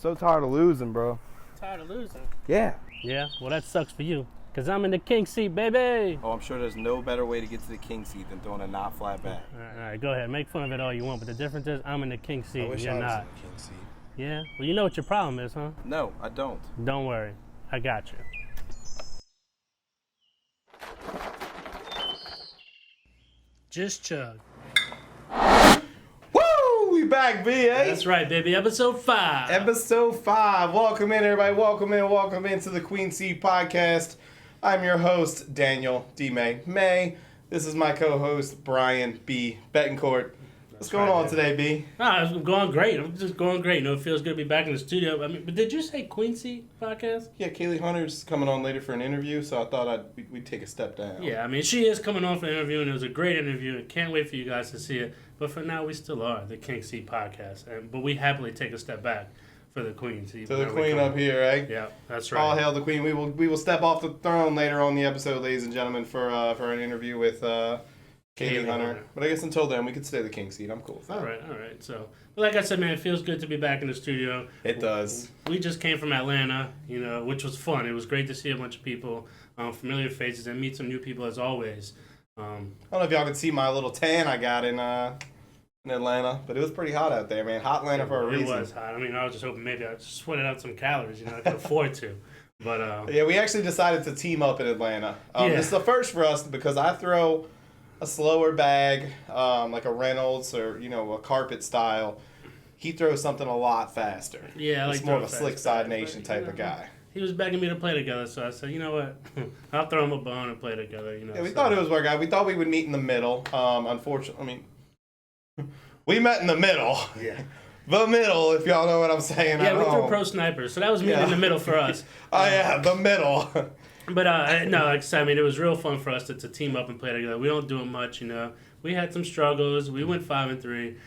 so tired of losing, bro. Tired of losing? Yeah. Yeah, well, that sucks for you. Because I'm in the king seat, baby. Oh, I'm sure there's no better way to get to the king seat than throwing a not flat back. All right, go ahead. Make fun of it all you want, but the difference is I'm in the king seat and you're I was not. in the king seat. Yeah? Well, you know what your problem is, huh? No, I don't. Don't worry. I got you. Just chug. Woo! We back, B, eh? That's right, baby. Episode 5. Episode 5. Welcome in, everybody. Welcome into the Queen Seat Podcast. I'm your host, Daniel D. May. This is my co-host, Brian B. Betancourt. What's going on today, B? I'm going great. I'm just going great. You know, it feels good to be back in the studio. I mean, but did you say Queen Seat Podcast? Yeah, Kaylee Hunter's coming on later for an interview, so I thought we'd take a step down. Yeah, I mean, she is coming on for an interview, and it was a great interview. Can't wait for you guys to see it. But for now, we still are the King Seat Podcast. But we happily take a step back for the Queen Seat. To the Queen up here, eh? Yeah, that's right. All hail the Queen. We will step off the throne later on the episode, ladies and gentlemen, for an interview with Kaylee Hunter. But I guess until then, we could stay the king seat. I'm cool with that. All right. So, like I said, man, it feels good to be back in the studio. It does. We just came from Atlanta, you know, which was fun. It was great to see a bunch of people, familiar faces, and meet some new people as always. I don't know if y'all can see my little tan I got in Atlanta, but it was pretty hot out there, man. Hot Atlanta for a reason. It was hot. I mean, I was just hoping maybe I sweated out some calories, you know, I could afford to. But yeah, we actually decided to team up in Atlanta. This is the first for us because I throw a slower bag, like a Reynolds or, you know, a carpet style. He throws something a lot faster. Yeah, I He's like more of a slick side nation type of guy. He was begging me to play together, so I said, you know what, I'll throw him a bone and play together. You know. Yeah, we thought it was working out. We thought we would meet in the middle. Unfortunately, I mean, we met in the middle. Yeah. The middle, if y'all know what I'm saying. Yeah, we threw pro snipers, so that was meeting in the middle for us. Oh yeah, the middle. But no, like I said, I mean, it was real fun for us to team up and play together. We don't do it much, you know. We had some struggles. We went 5-3,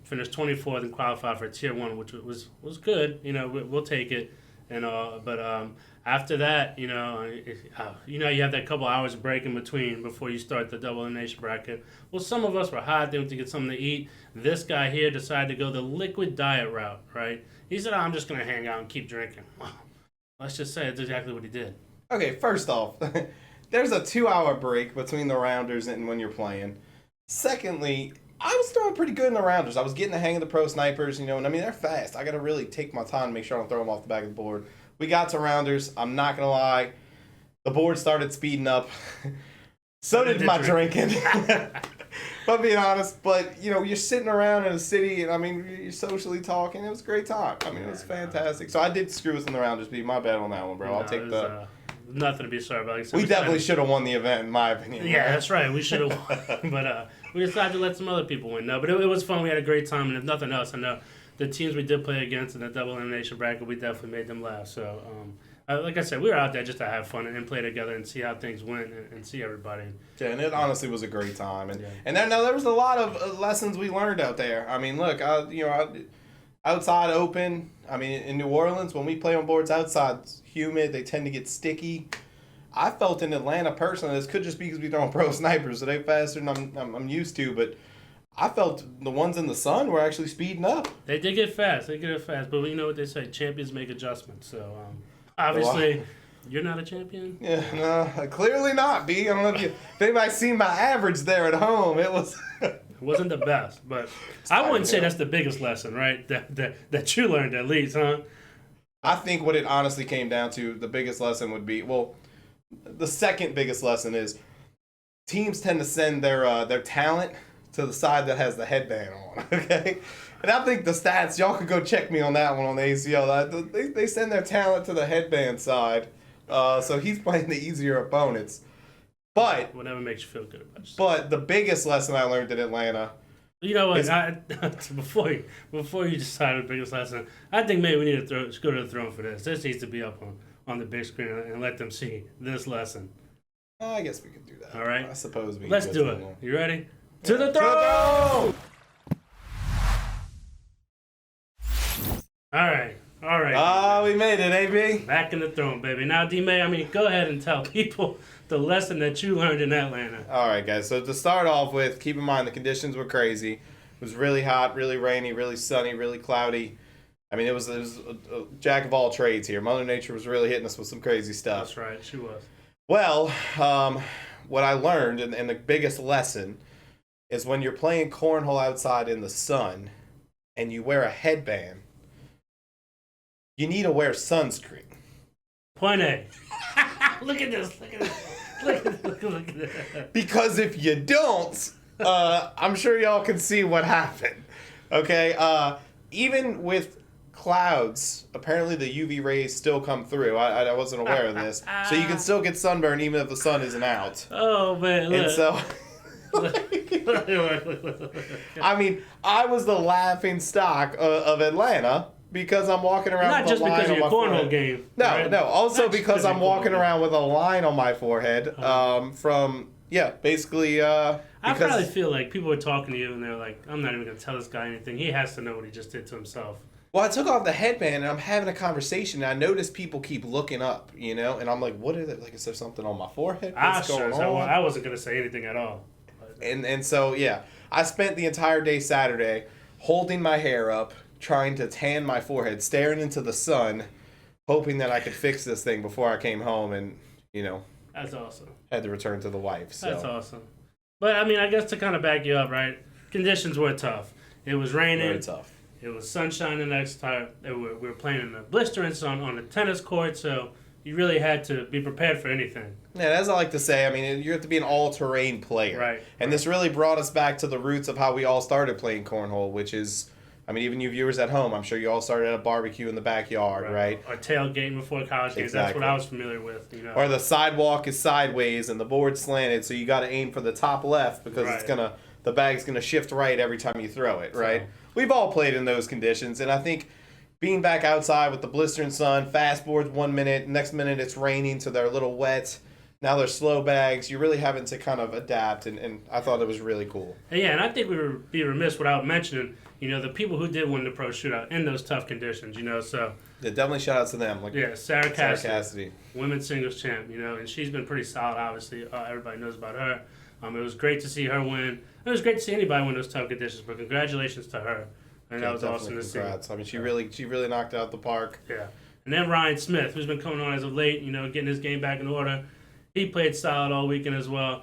finished 24th and qualified for Tier 1, which was good. You know, we'll take it. And but after that, you know, you have that couple hours break in between before you start the double elimination bracket. Well, some of us were hot. They went to get something to eat. This guy here decided to go the liquid diet route, right? He said, I'm just going to hang out and keep drinking. Let's just say it's exactly what he did. Okay, first off, there's a 2-hour break between the rounders and when you're playing. Secondly, I was throwing pretty good in the rounders. I was getting the hang of the pro snipers, you know, and I mean, they're fast. I got to really take my time to make sure I don't throw them off the back of the board. We got to rounders. I'm not going to lie. The board started speeding up. So did my drinking. But being honest, but, you know, you're sitting around in a city, and I mean, you're socially talking. It was a great time. I mean, it was fantastic. So I did screw us in the rounders, be my bad on that one, bro. I'll take the... Nothing to be sorry about. We definitely should have won the event, in my opinion. Yeah, that's right. We should have won. But we decided to let some other people win. No, but it was fun. We had a great time. And if nothing else, I know the teams we did play against in the double elimination bracket, we definitely made them laugh. So, like I said, we were out there just to have fun and play together and see how things went and see everybody. Yeah, and it honestly was a great time. And then there was a lot of lessons we learned out there. I mean, look, outside open, I mean, in New Orleans, when we play on boards outside, it's humid, they tend to get sticky. I felt in Atlanta personally, this could just be because we throwing pro snipers, so they're faster than I'm used to, but I felt the ones in the sun were actually speeding up. They did get fast. But you know what they say, champions make adjustments. So, obviously, you're not a champion? Yeah, no, clearly not, B. I don't know if anybody's seen my average there at home. It was... It wasn't the best, but I wouldn't say that's the biggest lesson, right? That you learned at least, huh? I think what it honestly came down to, the biggest lesson would be, well, the second biggest lesson is teams tend to send their talent to the side that has the headband on, okay? And I think the stats, y'all could go check me on that one on the ACL. They send their talent to the headband side, so he's playing the easier opponents. But whatever makes you feel good about yourself. But the biggest lesson I learned in Atlanta. You know what? Before you decide the biggest lesson, I think maybe we need to go to the throne for this. This needs to be up on the big screen and let them see this lesson. I guess we could do that. All right. I suppose we. Let's do it. You ready? Yeah. To the throne! All right. Oh, we made it, AB. Back in the throne, baby. Now, D-May, I mean, go ahead and tell people the lesson that you learned in Atlanta. All right, guys. So to start off with, keep in mind the conditions were crazy. It was really hot, really rainy, really sunny, really cloudy. I mean, it was a jack of all trades here. Mother Nature was really hitting us with some crazy stuff. That's right, she was. Well, what I learned, and the biggest lesson, is when you're playing cornhole outside in the sun and you wear a headband, you need to wear sunscreen. Point A. Look at this. Look at this. Look at this. Because if you don't, I'm sure y'all can see what happened. Okay? Even with clouds, apparently the UV rays still come through. I wasn't aware of this. So you can still get sunburn even if the sun isn't out. Oh, man. Look. And so... I mean, I was the laughing stock of Atlanta because I'm walking around Not with just a line because of on your my cornhole forehead. game. No, right? no. Also Not just because I'm of your walking cornhole around with a line on my forehead from, basically... I probably feel like people were talking to you and they're like, I'm not even going to tell this guy anything. He has to know what he just did to himself. Well, I took off the headband and I'm having a conversation and I noticed people keep looking up, and I'm like, what is it? Like, is there something on my forehead? What's going on? I wasn't going to say anything at all. And so, yeah, I spent the entire day Saturday holding my hair up, trying to tan my forehead, staring into the sun, hoping that I could fix this thing before I came home and, That's awesome. had to return to the wife. So. That's awesome. But, I mean, I guess to kind of back you up, right? Conditions were tough. It was raining. Very tough. It was sunshine the next time. We were playing in the blistering sun on the tennis court, so you really had to be prepared for anything. Yeah, as I like to say, I mean, you have to be an all-terrain player. Right. And this really brought us back to the roots of how we all started playing cornhole, which is, I mean, even you viewers at home, I'm sure you all started at a barbecue in the backyard, right? Or tailgating before college games. Exactly. That's what I was familiar with. Or the sidewalk is sideways and the board's slanted, so you got to aim for the top left because the bag's gonna shift right every time you throw it, right? So, we've all played in those conditions, and I think being back outside with the blistering sun, fast boards 1 minute, next minute it's raining, so they're a little wet. Now they're slow bags. You're really having to kind of adapt, and I thought it was really cool. Yeah, and I think we would be remiss without mentioning, the people who did win the pro shootout in those tough conditions, so. Yeah, definitely shout out to them. Sarah Cassidy. Women's singles champ, and she's been pretty solid, obviously. Everybody knows about her. It was great to see her win. It was great to see anybody win those tough conditions, but congratulations to her. And that was awesome to see. I mean, she really knocked it out the park. Yeah. And then Ryan Smith, who's been coming on as of late, getting his game back in order. He played solid all weekend as well.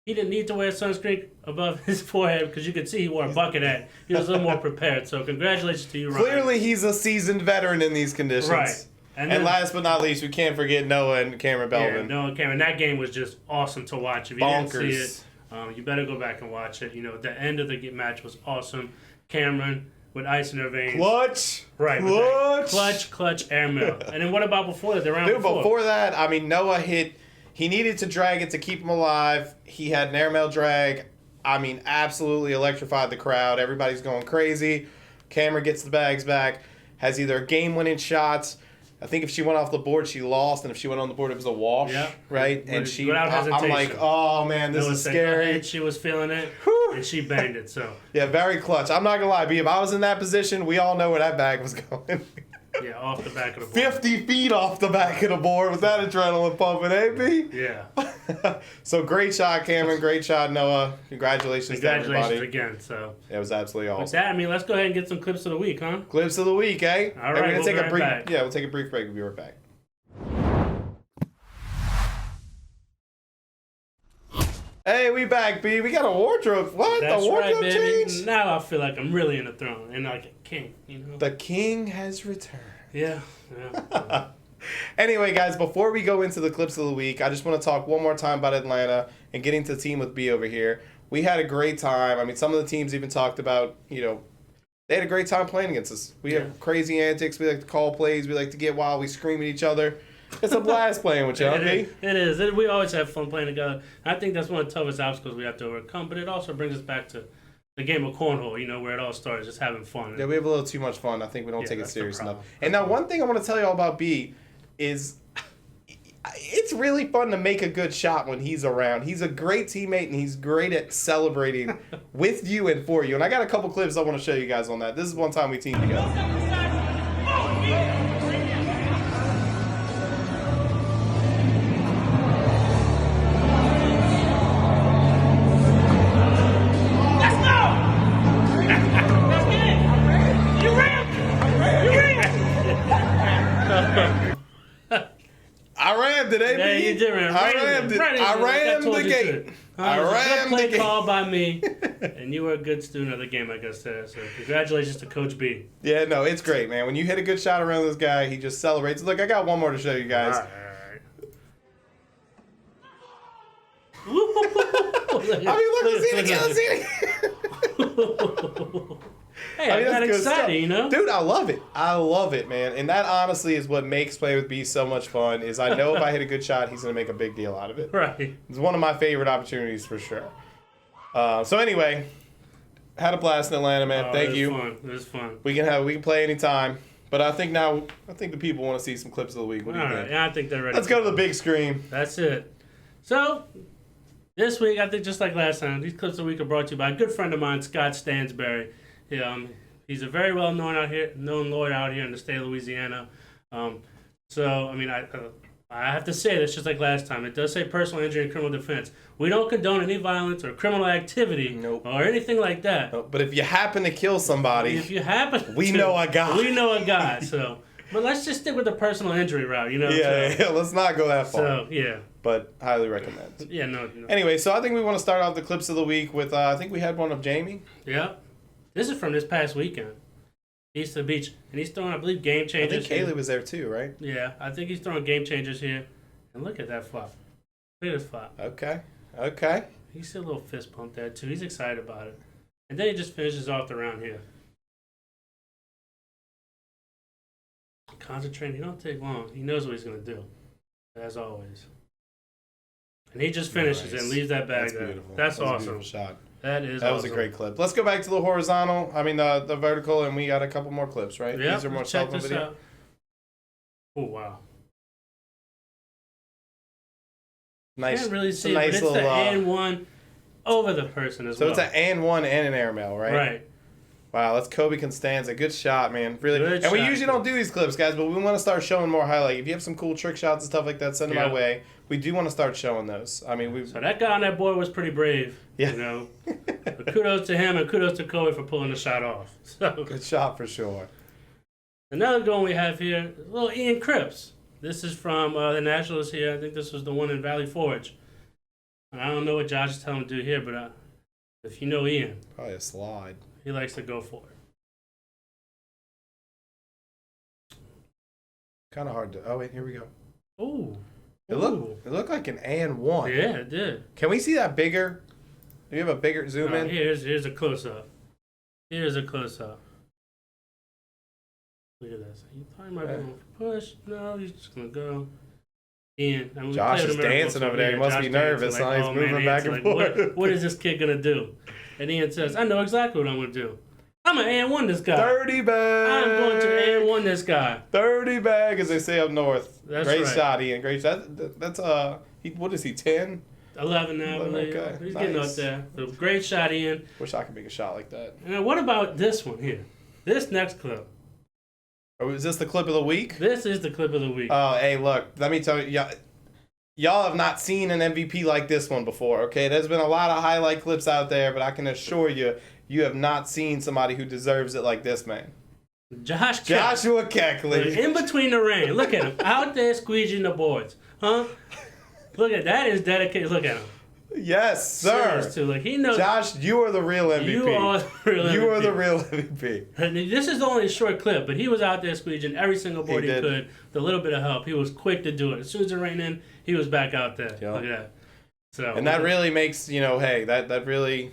He didn't need to wear sunscreen above his forehead because you could see he wore a bucket hat. He was a little more prepared. So congratulations to you, Ryan. Clearly, he's a seasoned veteran in these conditions. Right. And last but not least, we can't forget Noah and Cameron Belvin. Yeah, Noah and Cameron. That game was just awesome to watch. If you didn't see it, you better go back and watch it. The end of the match was awesome. Cameron with ice in her veins. Clutch. Right. Clutch airmail. And then what about before that? The round before that, I mean, Noah hit. He needed to drag it to keep him alive. He had an airmail drag. I mean, absolutely electrified the crowd. Everybody's going crazy. Cameron gets the bags back. Has either game-winning shots. I think if she went off the board, she lost, and if she went on the board, it was a wash, right? And she, without hesitation. I'm like, oh man, this is scary. She was feeling it, and she banged it. So yeah, very clutch. I'm not gonna lie, B. If I was in that position, we all know where that bag was going. Yeah, off the back of the board. 50 feet off the back of the board with that adrenaline pumping, B? Yeah. So great shot, Cameron. Great shot, Noah. Congratulations to everybody. Again. So it was absolutely awesome. With that, let's go ahead and get some clips of the week, huh? Clips of the week, eh? All right, we'll take a brief. Back. Yeah, we'll take a brief break. We'll be right back. Hey, we back, B. We got a wardrobe. What? That's the wardrobe right, baby. change? Now I feel like I'm really in the throne and like a king, The king has returned. Yeah. Anyway, guys, before we go into the clips of the week, I just want to talk one more time about Atlanta and getting to team with B over here. We had a great time. I mean, some of the teams even talked about, they had a great time playing against us. We have crazy antics. We like to call plays. We like to get wild. We scream at each other. It's a blast playing with y'all, B. It is. We always have fun playing together. I think that's one of the toughest obstacles we have to overcome, but it also brings us back to the game of cornhole, where it all starts, just having fun. Yeah, we have a little too much fun. I think we don't take it serious enough. And now one thing I want to tell you all about B is it's really fun to make a good shot when he's around. He's a great teammate, and he's great at celebrating with you and for you. And I got a couple clips I want to show you guys on that. This is one time we teamed together. You ran! I rammed it, AB. Yeah, you did ram. I rammed it. I rammed the gate. I rammed the play gate. call by me, and you were a good student of the game, like I said. So congratulations to Coach B. Yeah, no, it's great, man. When you hit a good shot around this guy, he just celebrates. Look, I got one more to show you guys. All right. Hey, I got excited, you know? Dude, I love it. I love it, man. And that honestly is what makes Play with B so much fun, is I know if I hit a good shot, he's going to make a big deal out of it. Right. It's one of my favorite opportunities for sure. So anyway, had a blast in Atlanta, man. Thank you. It was fun. We can play anytime. But I think the people want to see some clips of the week. What do you think? Yeah, I think they're ready. Let's go to the big screen. That's it. So, this week, I think just like last time, these clips of the week are brought to you by a good friend of mine, Scott Stansberry. He's a very well-known lawyer out here in the state of Louisiana. So, I mean, I have to say this just like last time. It does say personal injury and criminal defense. We don't condone any violence or criminal activity or anything like that. Nope. But if you happen to kill somebody, we know a guy. We know a guy. So, but let's just stick with the personal injury route, you know? Yeah, let's not go that far. So, yeah. But highly recommend. Yeah, no. Anyway, so I think we want to start off the clips of the week with, I think we had one of Jamie. Yeah. This is from this past weekend. East of the beach. And he's throwing, I believe, game changers. I think Kaylee was there too, right? Yeah, I think he's throwing game changers here. And look at that flop. Look at this flop. Okay. You see a little fist pump there, too. He's excited about it. And then he just finishes off the round here. Concentrating. He don't take long. He knows what he's going to do, as always. And he just finishes and leaves that bag there. Beautiful. That's awesome. awesome. A beautiful shot. That was a great clip. Let's go back to the horizontal. I mean, the vertical, and we got a couple more clips, right? Yeah. These are more check cell phone this video. out. Oh, wow. Nice. Can't really see nice it, but it's little, the and one over the person as well. So it's an and one and an airmail, right? Right. Wow, that's Kobe Constanza. Good shot, man. Really. Good we shot. usually don't do these clips, guys, but we want to start showing more highlight. If you have some cool trick shots and stuff like that, send them my way. We do want to start showing those. I mean, So that guy on that board was pretty brave. Yeah. You know. But kudos to him and kudos to Kobe for pulling the shot off. So good shot for sure. another goal we have here, little Ian Cripps. This is from the Nationals here. I think this was the one in Valley Forge. And I don't know what Josh is telling him to do here, but if you know Ian, Probably a slide. he likes to go for it. Kind of hard to. Oh wait, here we go. Ooh. It looked like an and one. Yeah, it did. Can we see that bigger? Do you have a bigger zoom in? Here's a close up. Here's a close up. Look at this. You thought he might be going for push? No, he's just gonna go. Ian, I mean, Josh is dancing over there. He must be nervous. Like, He's moving back and forth. What is this kid gonna do? And Ian says, "I know exactly what I'm gonna do. I'm an and-1 this guy. 30 bag. I'm going to and-1 this guy. 30 bag, as they say up north. That's great right. shot, Ian. Great shot. That's what is he? 10? 11 now, I believe. Okay. He's getting up there. So great shot, Ian. Wish I could make a shot like that. And what about this one here? This next clip. Oh, is this the clip of the week? This is the clip of the week. Oh, hey, look. Let me tell you, y'all have not seen an MVP like this one before. Okay, there's been a lot of highlight clips out there, but I can assure you, you have not seen somebody who deserves it like this man. Joshua Keckley. In between the rain. Look at him. Out there squeezing the boards. Huh? Look at that is dedicated. Look at him. Yes, sir. Too. Like, he knows. Josh, you are the real MVP. You are the real MVP. You are the real MVP. And this is only a short clip, but he was out there squeezing every single board he could. With a little bit of help. He was quick to do it. As soon as it rained in, he was back out there. Yep. Look at that. So, and that really makes, hey, that really,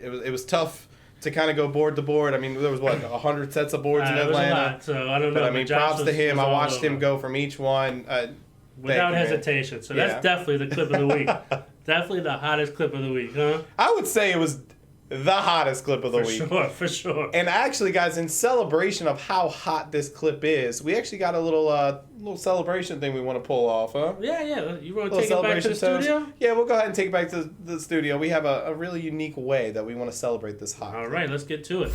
it was tough to kind of go board to board. I mean, there was 100 sets of boards in Atlanta. It was a lot, so I don't know. But I mean, props to him. I watched him go from each one. Without hesitation. So that's definitely the clip of the week. Definitely the hottest clip of the week, huh? I would say it was the hottest clip of the week. For sure. And actually, guys, in celebration of how hot this clip is, we actually got a little celebration thing we want to pull off, huh? Yeah. You want to take it back to the studio? Yeah, we'll go ahead and take it back to the studio. We have a really unique way that we want to celebrate this hot All clip. right, let's get to it.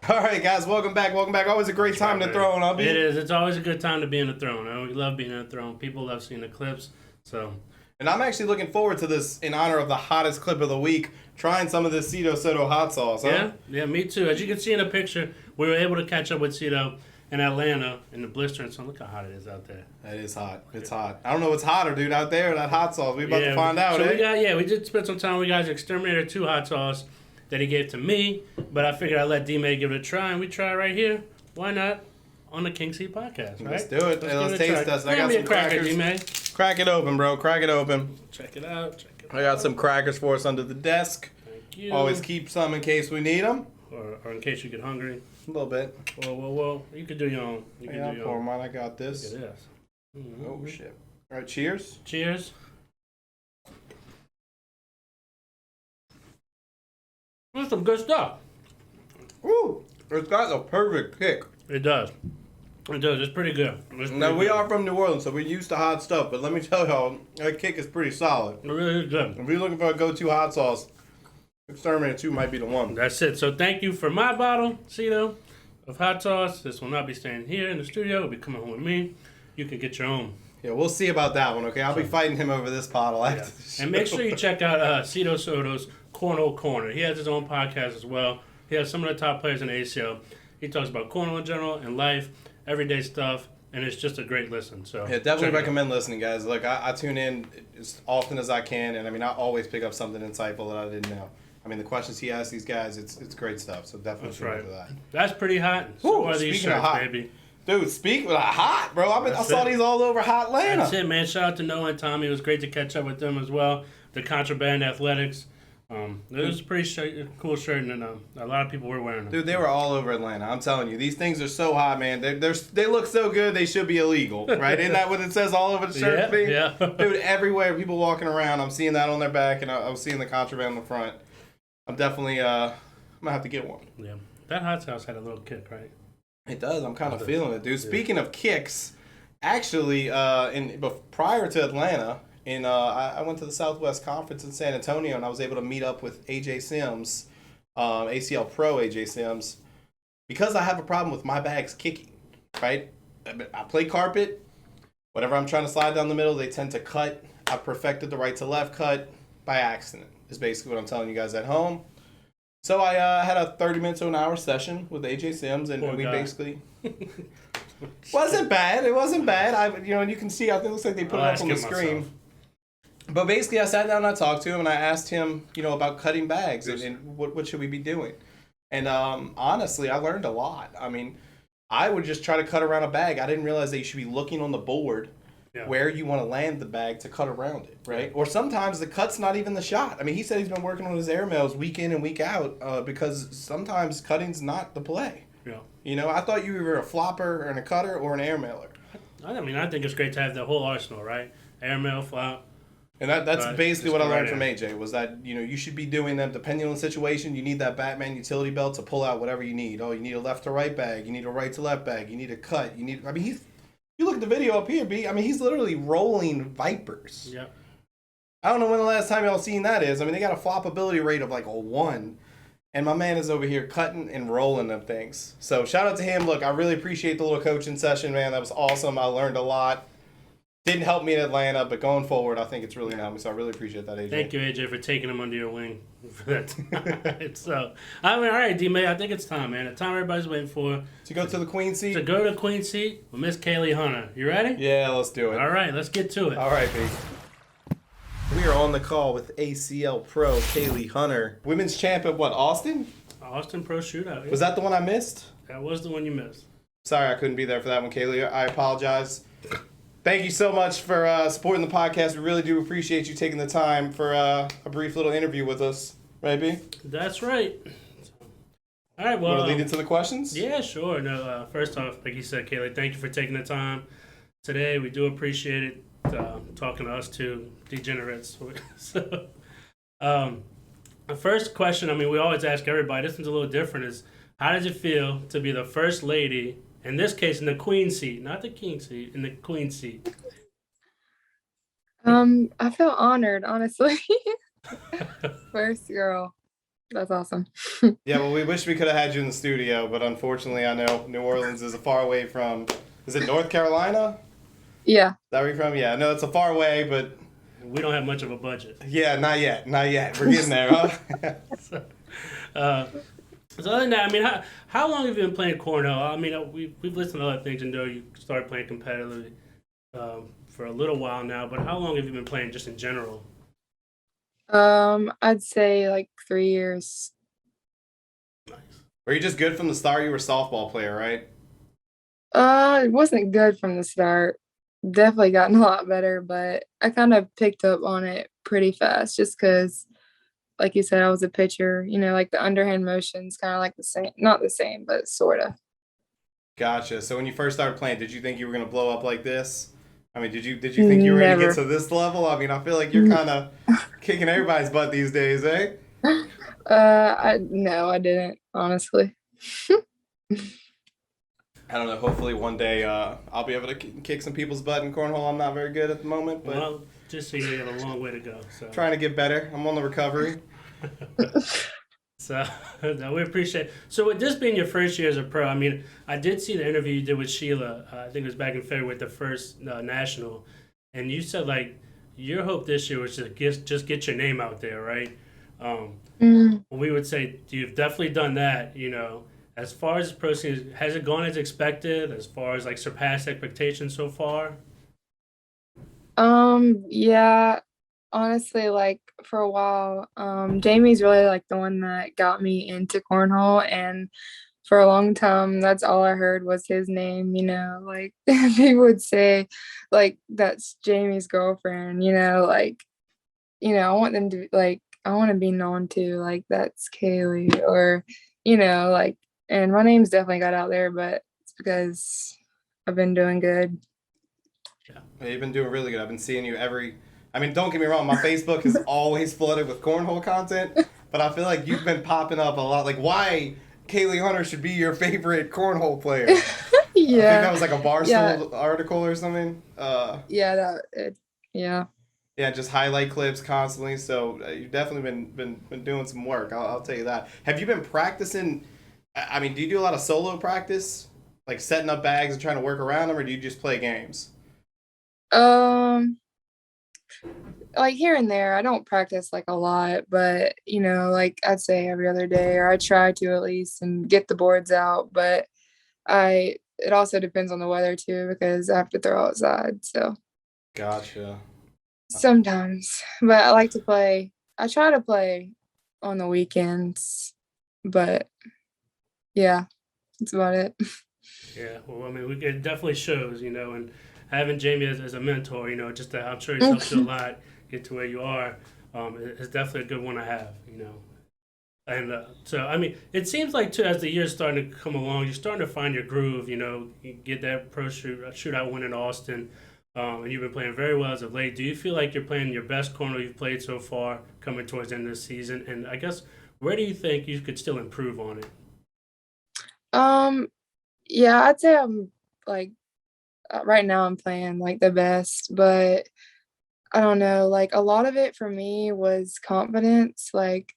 All right, guys, welcome back. Always a great time to throw on. It is. It's always a good time to be in the throne. We love being in the throne. People love seeing the clips. So. And I'm actually looking forward to this in honor of the hottest clip of the week, trying some of this Cito Soto hot sauce. Huh? Yeah, me too. As you can see in the picture, we were able to catch up with Cito in Atlanta in the blistering sun. Look how hot it is out there. It is hot. It's hot. I don't know what's hotter, dude, out there or that hot sauce. We about to find out, so eh? we did spend some time. We got Exterminator 2 hot sauce that he gave to me, but I figured I'd let D-May give it a try, and we try it right here. Why not? On the King Seat podcast, right? Let's do it. Let's taste test. I got some crackers. D-May. Crack it open, bro. Crack it open. Check it out. I got some crackers for us under the desk. Thank you. Always keep some in case we need them. Or in case you get hungry. A little bit. Whoa. You can do your own. I'll pour mine. I got this. Look at this. Mm-hmm. Oh, shit. All right, cheers. Cheers. That's some good stuff. Woo! It's got a perfect kick. It does. It's pretty good. Now, we are from New Orleans, so we're used to hot stuff, but let me tell y'all, that kick is pretty solid. It really is good. If you're looking for a go-to hot sauce, Exterminator 2 might be the one. That's it. So thank you for my bottle, Cito, of hot sauce. This will not be staying here in the studio. It'll be coming home with me. You can get your own. Yeah, we'll see about that one, okay? I'll be fighting him over this bottle after the show. And make sure you check out Cito Soto's Cornell Corner. He has his own podcast as well. He has some of the top players in the ACL. He talks about Cornell in general and life, everyday stuff, and it's just a great listen. So yeah, definitely recommend listening, guys. Look, I tune in as often as I can, and I mean, I always pick up something insightful that I didn't know. I mean, the questions he asks these guys, it's great stuff. So definitely tune into that. That's pretty hot. So are these shirts, hot, baby. Dude, speaking of hot, bro, I saw these all over Hot Atlanta. That's it, man. Shout out to Noah and Tommy. It was great to catch up with them as well. The Contraband Athletics. It was a pretty cool shirt, and a lot of people were wearing them. Dude, they were all over Atlanta. I'm telling you, these things are so hot, man. They look so good, they should be illegal, right? Isn't that what it says all over the shirt? Yeah. Dude, everywhere, people walking around, I'm seeing that on their back, and I was seeing the Contraband on the front. I'm definitely, I'm gonna have to get one. Yeah, that hot sauce had a little kick, right? It does. I'm kind of feeling it, dude. Speaking of kicks, actually, prior to Atlanta, I went to the Southwest Conference in San Antonio, and I was able to meet up with AJ Sims, ACL Pro AJ Sims, because I have a problem with my bags kicking, right? I play carpet. Whatever I'm trying to slide down the middle, they tend to cut. I perfected the right to left cut by accident, is basically what I'm telling you guys at home. So I had a 30 minutes to an hour session with AJ Sims, and we basically... wasn't bad. It wasn't bad. And you can see, I think it looks like they put it up on the screen. Myself. But basically, I sat down and I talked to him, and I asked him, about cutting bags and what should we be doing. And honestly, I learned a lot. I mean, I would just try to cut around a bag. I didn't realize that you should be looking on the board where you want to land the bag to cut around it, right? Or sometimes the cut's not even the shot. I mean, he said he's been working on his airmails week in and week out because sometimes cutting's not the play. Yeah. I thought you were a flopper and a cutter or an airmailer. I think it's great to have the whole arsenal, right? Airmail, flop. And that's basically what I learned from AJ, was that, you should be doing them depending on the situation. You need that Batman utility belt to pull out whatever you need. Oh, you need a left to right bag. You need a right to left bag. You need a cut. You look at the video up here, B. I mean, he's literally rolling Vipers. Yeah. I don't know when the last time y'all seen that is. I mean, they got a floppability rate of like a 1. And my man is over here cutting and rolling them things. So shout out to him. Look, I really appreciate the little coaching session, man. That was awesome. I learned a lot. Didn't help me in Atlanta, but going forward, I think it's really helped me. So I really appreciate that, AJ. Thank you, AJ, for taking him under your wing for that. So, all right, D-May, I think it's time, man. The time everybody's waiting for. To go to the Queen Seat? To go to the Queen Seat with Miss Kaylee Hunter. You ready? Yeah, let's do it. All right, let's get to it. All right, B. We are on the call with ACL Pro Kaylee Hunter. Women's champ at what, Austin? Austin Pro Shootout. Yeah. Was that the one I missed? That was the one you missed. Sorry, I couldn't be there for that one, Kaylee. I apologize. Thank you so much for supporting the podcast. We really do appreciate you taking the time for a brief little interview with us. Right, B? That's right. All right, well. Want to lead into the questions? Yeah, sure. No, first off, like you said, Kaylee, thank you for taking the time today. We do appreciate it, talking to us two degenerates. So, the first question, we always ask everybody, this one's a little different, is how did you feel to be the first lady, in this case, in the Queen Seat, not the King Seat, in the Queen Seat? I feel honored, honestly. First girl. That's awesome. Yeah, well, we wish we could have had you in the studio, but unfortunately, I know New Orleans is a far away from, is it North Carolina? Yeah. Is that where you're from? Yeah, no, it's a far way, but... We don't have much of a budget. Yeah, not yet. We're getting there, huh? So other than that, I mean, how long have you been playing Cornell? I mean, we've listened to other things and know you started playing competitively for a little while now. But how long have you been playing just in general? I'd say like 3 years. Nice. Were you just good from the start? You were a softball player, right? It wasn't good from the start. Definitely gotten a lot better, but I kind of picked up on it pretty fast just because, like you said, I was a pitcher. Like the underhand motion's kind of like the same, not the same, but sort of. Gotcha. So when you first started playing, did you think you were gonna blow up like this? I mean, did you think you were gonna get Never. to this level? I mean, I feel like you're kind of kicking everybody's butt these days, eh? I no, I didn't, honestly. I don't know. Hopefully, one day I'll be able to kick some people's butt in cornhole. I'm not very good at the moment, but Well, just so you know, you have a long way to go. So. trying to get better. I'm on the recovery. So no, we appreciate. So with this being your first year as a pro, I mean, I did see the interview you did with Sheila. I think it was back in February with the first national, and you said like your hope this year was to just get your name out there, right? Mm, We would say you've definitely done that. As far as pro scene, has it gone as expected? As far as like surpassed expectations so far? yeah, honestly, like for a while, Jamie's really like the one that got me into cornhole, and for a long time, that's all I heard was his name, like people would say, like, that's Jamie's girlfriend, like, I want them to like, I want to be known to like that's Kaylee, or, like, and my name's definitely got out there, but it's because I've been doing good. Hey, you've been doing really good. I've been seeing you every. I mean, don't get me wrong. My Facebook is always flooded with cornhole content, but I feel like you've been popping up a lot. Like, why Kaylee Hunter should be your favorite cornhole player? I think that Yeah, was like a yeah, Barstool article or something. yeah, yeah. Yeah, just highlight clips constantly. So you've definitely been doing some work. I'll tell you that. Have you been practicing? I mean, do you do a lot of solo practice, like setting up bags and trying to work around them, or do you just play games? Um, like here and there, I don't practice like a lot, but like I'd say every other day, or I try to at least and get the boards out. But it also depends on the weather too, because I have to throw outside. So Gotcha. sometimes, but I like to play. I try to play on the weekends, but yeah, that's about it. Yeah, well, I mean, it definitely shows, and having Jamie as a mentor, just that I'm sure he's helped you a lot get to where you are. Is definitely a good one to have. And so, I mean, it seems like too, as the year's starting to come along, you're starting to find your groove. You get that pro shootout win in Austin, and you've been playing very well as of late. Do you feel like you're playing your best corner you've played so far, coming towards the end of the season? And I guess where do you think you could still improve on it? Um, yeah, I'd say I'm like right now I'm playing like the best, but I don't know, like a lot of it for me was confidence. Like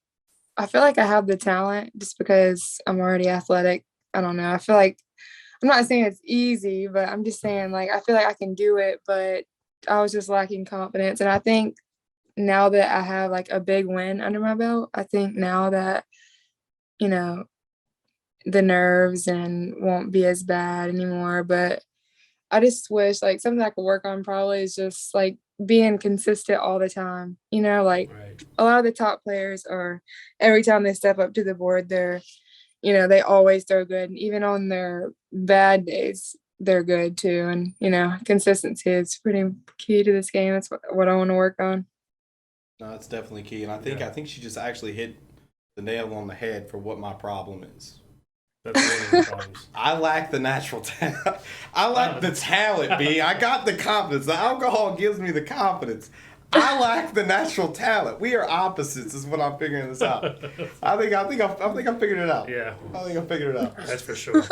I feel like I have the talent just because I'm already athletic. I don't know. I feel like I'm not saying it's easy, but I'm just saying like I feel like I can do it, but I was just lacking confidence. And I think now that I have like a big win under my belt, I think now that, you know, the nerves and won't be as bad anymore. But I just wish like something I could work on probably is just like being consistent all the time. Like Right. a lot of the top players are every time they step up to the board, they always throw good. And even on their bad days, they're good too. And, consistency is pretty key to this game. That's what I want to work on. No, that's definitely key. And I think Yeah, I think she just actually hit the nail on the head for what my problem is. that's one of your problems. I lack the natural talent. I lack Oh, the talent, B. I got the confidence. The alcohol gives me the confidence. I lack the natural talent. We are opposites, is what I'm figuring this out. I figured it out. yeah, I think I figured it out. that's for sure.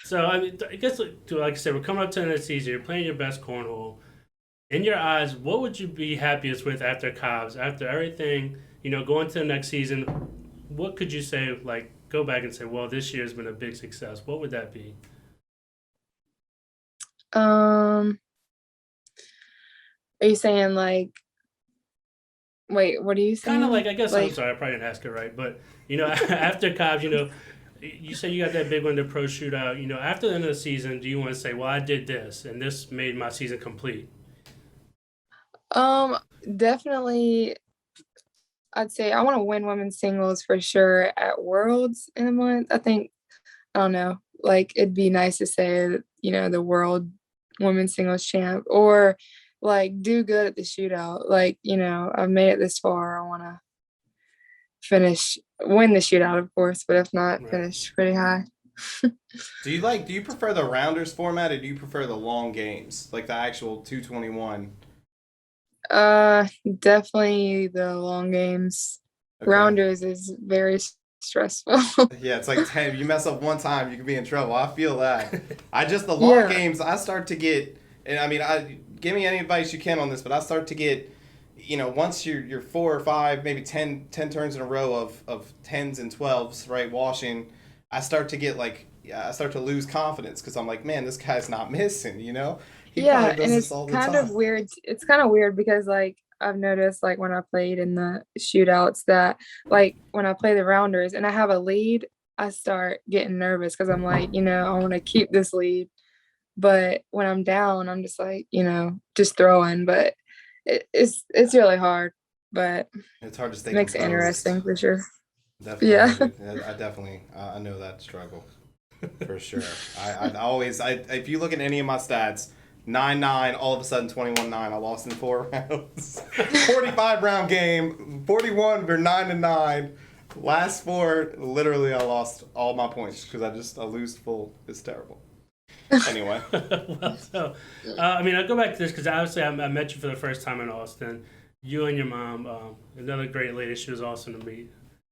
So I mean, I guess like I said, we're coming up to the end of the season. You're playing your best cornhole. In your eyes, what would you be happiest with after Cobbs? After everything, going to the next season, what could you say? Like, go back and say, well, this year's been a big success. What would that be? Um, are you saying like Wait, what are you Kind of saying? like, I guess, I'm Like, sorry, I probably didn't ask it right, but, after college, you say you got that big one, the pro shootout, after the end of the season, do you want to say, well, I did this, and this made my season complete? um, definitely, I'd say I want to win women's singles for sure at Worlds in a month. I think, I don't know, like it'd be nice to say, the world women's singles champ or like do good at the shootout. Like, I've made it this far. I want to win the shootout, of course, but if not, Right. finish pretty high. Do you prefer the rounders format or do you prefer the long games, like the actual 221? Definitely the long games. Okay. Rounders is very stressful. Yeah, it's like 10. You mess up one time, you could be in trouble. I feel that. The long Yeah. games, I start to get, and give me any advice you can on this, but I start to get, once you're 4 or 5, maybe 10 turns in a row of 10s and 12s, right, washing, I start to get like, yeah, I start to lose confidence because I'm like, man, this guy's not missing, He probably Yeah, does and this it's all the kind of time. weird. It's kind of weird because like I've noticed like when I played in the shootouts that like when I play the rounders and I have a lead, I start getting nervous because I'm like, I want to keep this lead. But when I'm down, I'm just like, just throwing. But it's really hard, but It's hard to stay makes it composed. interesting for sure. Definitely Yeah. hard. I definitely, I know that struggle. For sure. If you look at any of my stats, 9-9, all of a sudden 21-9. I lost in 4 rounds. 45 round game, 41 or 9-9. Last four, literally, I lost all my points because I lose full. It's terrible. Anyway, Well, so, I'll go back to this because obviously I met you for the first time in Austin. You and your mom, another great lady. She was awesome to meet.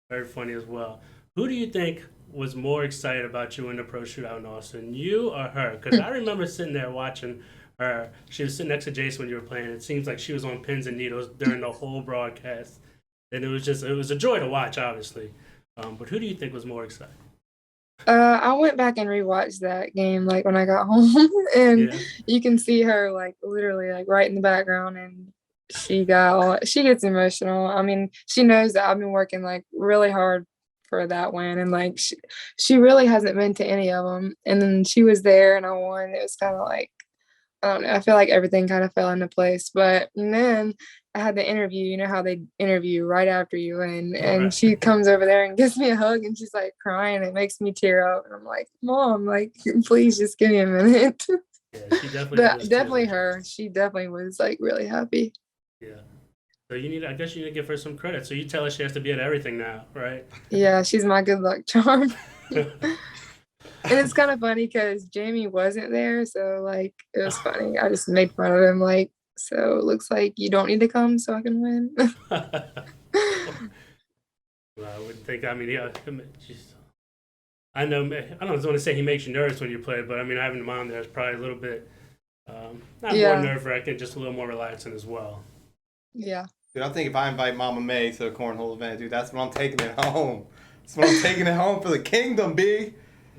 Very funny as well. Who do you think was more excited about you in the pro shootout in Austin, you or her? Because I remember sitting there watching her. She was sitting next to Jason when you were playing. It seems like she was on pins and needles during the whole broadcast, and it was a joy to watch, obviously. But who do you think was more excited? I went back and rewatched that game like when I got home and Yeah. you can see her like literally like right in the background and she gets emotional. I mean, she knows that I've been working like really hard for that win and like she really hasn't been to any of them. And then she was there and I won. It was kind of like I don't know. I feel like everything kind of fell into place. But and then I had the interview. You know how they interview right after you, and Right. she comes over there and gives me a hug, and she's like crying. It makes me tear up, and I'm like, Mom, like please just give me a minute. Yeah, she definitely But was definitely cheerleader. her. She definitely was like really happy. Yeah. So I guess you need to give her some credit. So you tell her she has to be at everything now, right? Yeah, she's my good luck charm. And it's kind of funny because Jamie wasn't there, so like it was funny. I just made fun of him, like, so it looks like you don't need to come so I can win. Well, I wouldn't think. Yeah, she's, I know. I don't want to say he makes you nervous when you play, but having a mom there is probably a little bit not more Yeah, nerve wracking, just a little more relaxing as well. yeah. dude, I think if I invite Mama May to the cornhole event, dude, that's when I'm taking it home. That's when I'm taking it home for the kingdom, B.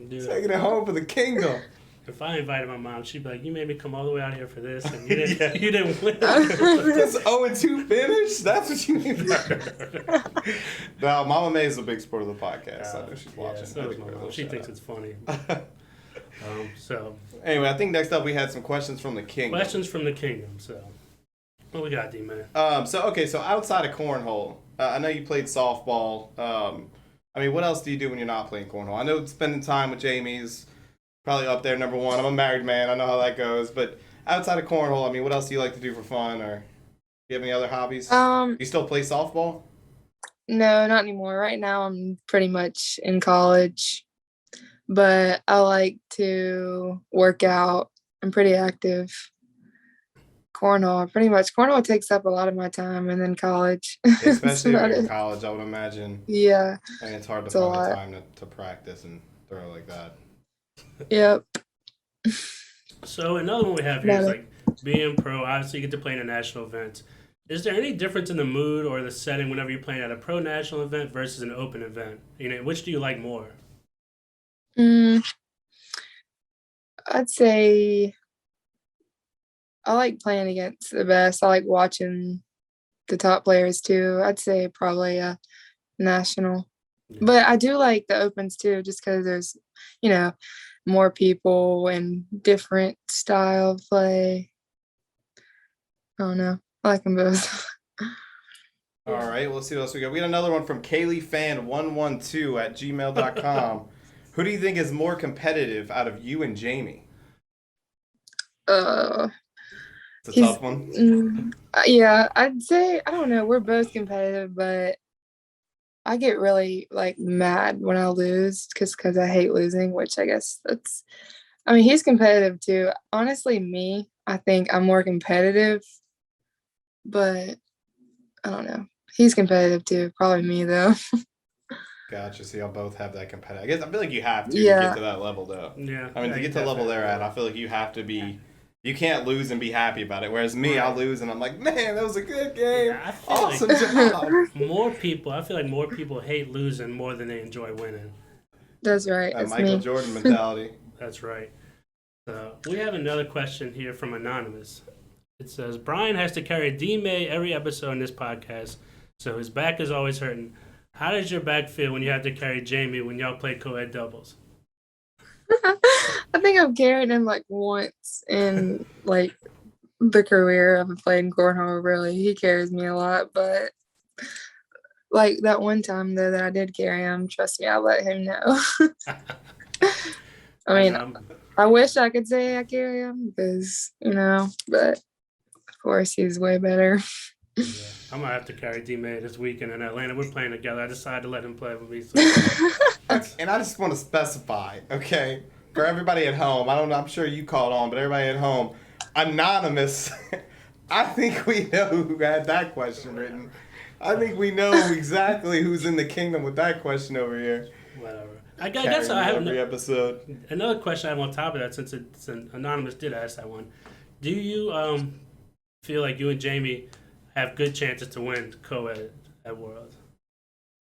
Dude, Taking it home for the kingdom. if I invited my mom, she'd be like, "You made me come all the way out here for this, and you didn't, Yeah. you didn't win." This 0-2 finish? That's what you need. No, Mama May is a big support of the podcast. I know she's watching. Yeah, so I is think my we're a mom. little She shout thinks out. it's funny. So, Anyway, I think next up we had some questions from the kingdom. questions from the kingdom. So, what we got, D-Man? So outside of cornhole, I know you played softball. What else do you do when you're not playing cornhole? I know spending time with Jamie's probably up there number one. I'm a married man. I know how that goes. But outside of cornhole, what else do you like to do for fun, or do you have any other hobbies? You still play softball? No, not anymore. Right now I'm pretty much in college, but I like to work out. I'm pretty active. Cornhole takes up a lot of my time and then college. That's Especially if about you're in it. college, I would imagine. Yeah, And it's hard to it's a find the lot. time to practice and throw like that. Yep. So another one we have here About is it. like being pro. Obviously, you get to play in a national event. Is there any difference in the mood or the setting whenever you're playing at a pro national event versus an open event? Which do you like more? Mm, I'd say I like playing against the best. I like watching the top players too. I'd say probably national. Yeah. But I do like the opens too, just because there's, you know, more people and different style of play. I don't know. I like them both. All right, well, let's see what else we got. We got another one from KayleeFan112@gmail.com. Who do you think is more competitive out of you and Jamie? uh, It's a he's, tough one. yeah, I'd say, I don't know. We're both competitive, but I get really like mad when I lose because I hate losing, which I guess that's, I mean, he's competitive too. Honestly, I think I'm more competitive, but I don't know. He's competitive too. Probably me though. Gotcha. So y'all both have that competitive. I guess I feel like you have to Yeah. get to that level, though. Yeah. I mean, to get to the level they're at, I feel like you have to be. You can't lose and be happy about it. Whereas me, I'll lose and I'm like, man, that was a good game. Yeah, I feel awesome like job. I feel like more people hate losing more than they enjoy winning. That's right. That That's Michael me. Jordan mentality. That's right. So we have another question here from Anonymous. It says, Brian has to carry D-May every episode in this podcast, so his back is always hurting. How does your back feel when you have to carry Jamie when y'all play co-ed doubles? I think I've carried him like once in like the career I've played in Cornell. Really, he carries me a lot, but like that one time though that I did carry him, trust me, I let him know. I mean, I wish I could say I carry him because but of course he's way better. Yeah, I'm gonna have to carry D-May this weekend in Atlanta. We're playing together. I decided to let him play with me. So. And I just want to specify, okay, for everybody at home. I don't know. I'm sure you caught on, but everybody at home, Anonymous. I think we know who had that question written. I think we know exactly who's in the kingdom with that question over here. Whatever. I guess I have every episode. Another question I have on top of that, since it's Anonymous did ask that one. Do you feel like you and Jamie have good chances to win co-ed at Worlds?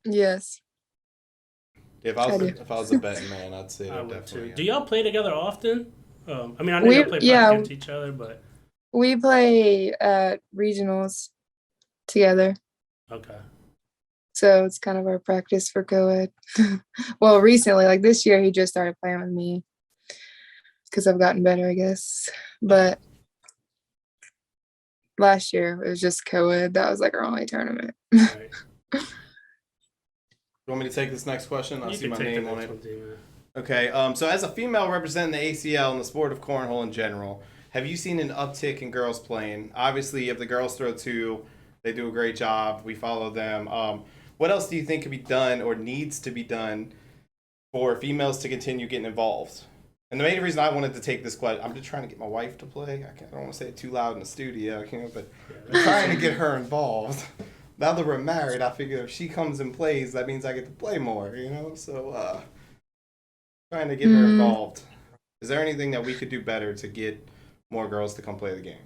Yes. If I was a betting man, I'd say I would definitely. too. Do y'all play together often? I mean, I know y'all play against each other, but we play at regionals together. Okay. So it's kind of our practice for co-ed. Well, recently, like this year, he just started playing with me because I've gotten better, I guess. But last year, it was just co-ed. That was like our only tournament. Right. You want me to take this next question? I see my name on it. One, okay, so as a female representing the ACL in the sport of cornhole in general, have you seen an uptick in girls playing? Obviously, if the girls throw two, they do a great job. We follow them. What else do you think could be done or needs to be done for females to continue getting involved? And the main reason I wanted to take this question, I'm just trying to get my wife to play. I don't want to say it too loud in the studio, but I'm trying to get her involved. Now that we're married, I figure if she comes and plays, that means I get to play more, So, trying to get her involved. Is there anything that we could do better to get more girls to come play the game?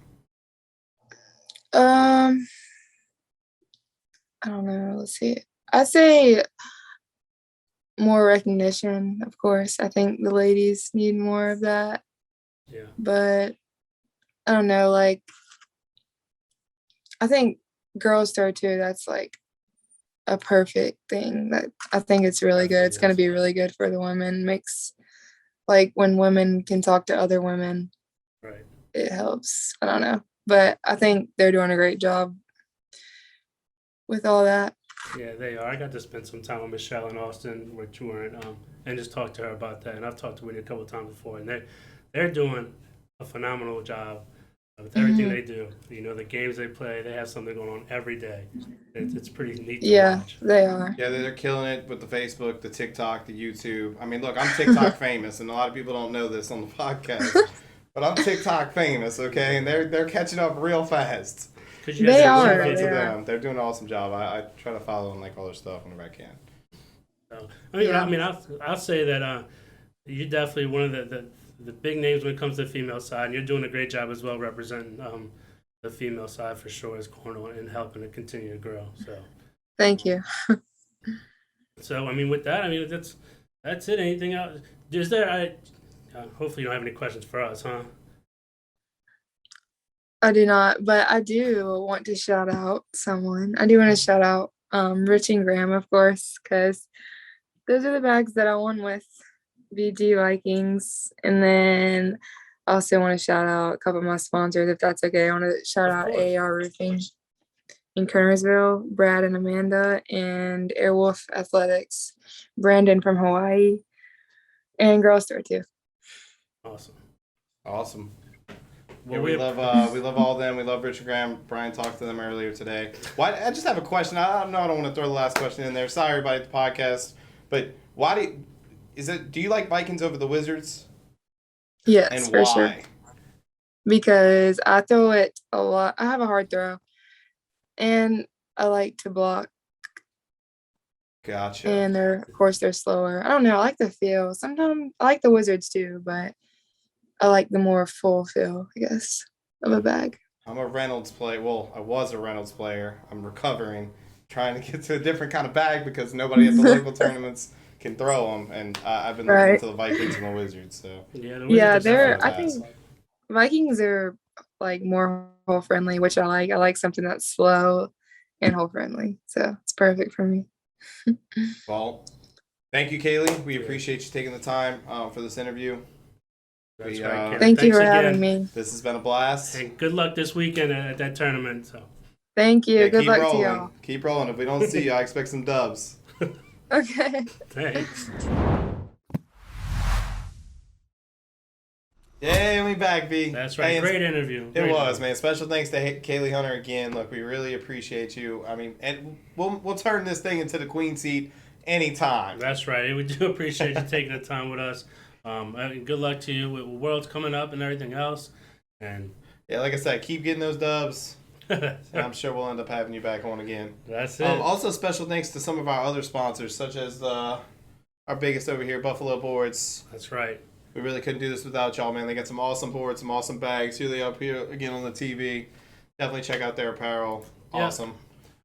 I don't know. Let's see. I say more recognition, of course. I think the ladies need more of that. Yeah. But I don't know, like I think girls throw too, that's like a perfect thing. That I think it's really good. It's gonna be really good for the women. Makes like when women can talk to other women. Right. It helps. I don't know. But I think they're doing a great job with all that. Yeah, they are. I got to spend some time with Michelle in Austin, which you weren't, and just talk to her about that. And I've talked to Whitney a couple of times before, and they're doing a phenomenal job with everything they do. The games they play, they have something going on every day. It's pretty neat to watch. Yeah, they are. Yeah, they're killing it with the Facebook, the TikTok, the YouTube. I mean, look, I'm TikTok famous, and a lot of people don't know this on the podcast, but I'm TikTok famous, okay? And they're catching up real fast. They are. Shout out to them. They're doing an awesome job. I try to follow and like all their stuff whenever I can. So, I'll say that you're definitely one of the big names when it comes to the female side, and you're doing a great job as well representing the female side for sure as Cornell and helping it continue to grow. So, thank you. So, with that, that's it. Anything else? Is there? Hopefully, you don't have any questions for us, huh? I do not, but I do want to shout out someone. I do want to shout out Rich and Graham, of course, because those are the bags that I won with VG Vikings. And then I also want to shout out a couple of my sponsors, if that's okay. I want to shout Of out course. AAR Roofing in Kernersville, Brad and Amanda, and Airwolf Athletics, Brandon from Hawaii, and Girl Store too. Awesome. Well, we love all of them. We love Richard Graham. Brian talked to them earlier today. Why? I just have a question. I don't want to throw the last question in there. Sorry, everybody at the podcast, but why do you like Vikings over the Wizards? Yes, and for why? sure. Because I throw it a lot. I have a hard throw, and I like to block. Gotcha. And of course, they're slower. I don't know. I like the feel. Sometimes I like the Wizards too, but I like the more full feel, I guess, of a bag. I'm a Reynolds player. Well, I was a Reynolds player. I'm recovering, trying to get to a different kind of bag because nobody at the local tournaments can throw them. And I've been looking to the Vikings and the Wizards. So yeah, I think Vikings are like more hole friendly, which I like. I like something that's slow and hole friendly. So it's perfect for me. Well, thank you, Kaylee. We appreciate you taking the time for this interview. That's right. Thank you for again. having me. This has been a blast. And good luck this weekend at that tournament. So. Thank you. Yeah, good luck rolling. to y'all. Keep rolling. If we don't see you, I expect some dubs. Okay. Thanks. Yeah, we back, B. That's right. Great interview. It was, man. Special thanks to Kaylee Hunter again. Look, we really appreciate you. I mean, and we'll turn this thing into the queen seat anytime. That's right. We do appreciate you taking the time with us. Good luck to you with Worlds coming up and everything else. And yeah, like I said, keep getting those dubs. And I'm sure we'll end up having you back on again. That's it. Also, special thanks to some of our other sponsors, such as our biggest over here, Buffalo Boards. That's right. We really couldn't do this without y'all, man. They got some awesome boards, some awesome bags. Here they are up here again on the TV. Definitely check out their apparel. Awesome. Yep.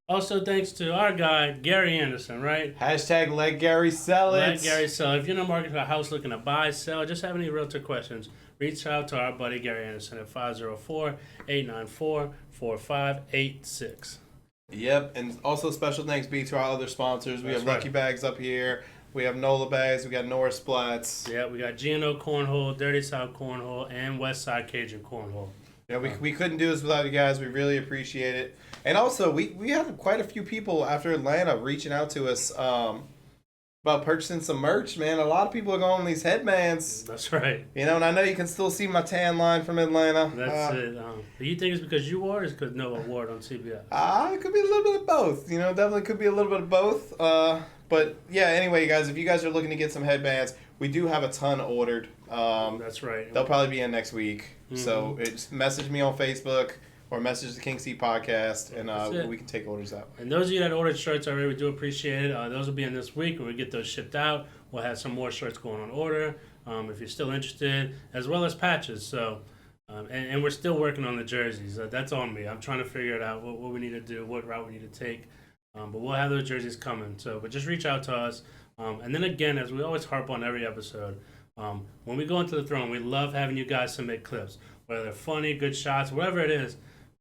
Also, thanks to our guy, Gary Anderson, right? Hashtag let Gary sell it. Let Gary sell. If you're in the market for a house looking to buy, sell, just have any realtor questions, reach out to our buddy Gary Anderson at 504-894-4586. Yep, and also special thanks be to our other sponsors. We have Lucky Bags up here. We have NOLA Bags. We got Norris Splats. Yeah, we got G&O Cornhole, Dirty South Cornhole, and West Side Cajun Cornhole. Yeah, we couldn't do this without you guys. We really appreciate it. And also, we had quite a few people after Atlanta reaching out to us about purchasing some merch, man. A lot of people are going on these headbands. That's right. You know, and I know you can still see my tan line from Atlanta. That's it. Do you think it's because you wore it or is because no award on CBS? It could be a little bit of both. You know, definitely could be a little bit of both. But, yeah, anyway, guys, if you guys are looking to get some headbands, we do have a ton ordered. That's right. They'll probably be in next week. Mm-hmm. So just message me on Facebook or message the King Seat Podcast, and we can take orders that way. And those of you that ordered shirts already, we do appreciate it. Those will be in this week when we get those shipped out. We'll have some more shirts going on order if you're still interested, as well as patches. So, and we're still working on the jerseys. That's on me. I'm trying to figure it out, what we need to do, what route we need to take. But we'll have those jerseys coming. So, but just reach out to us. And then again, as we always harp on every episode, when we go into the throne, we love having you guys submit clips, whether they're funny, good shots, whatever it is.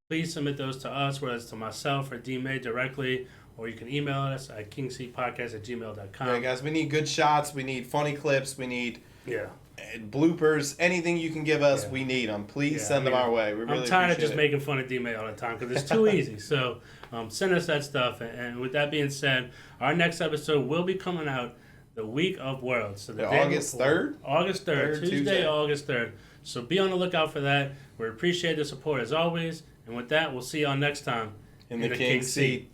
Please submit those to us, whether it's to myself or D-May directly, or you can email us at kingseatpodcast@gmail.com. Yeah, guys, we need good shots. We need funny clips. We need bloopers. Anything you can give us, we need them. Please send them our way. We really I'm tired of just it. making fun of D-May all the time because it's too easy. So send us that stuff. And with that being said, our next episode will be coming out the week of Worlds. So the day August 3rd? August 3rd. Tuesday, August 3rd. So be on the lookout for that. We appreciate the support as always. And with that, we'll see y'all next time in the King Seat.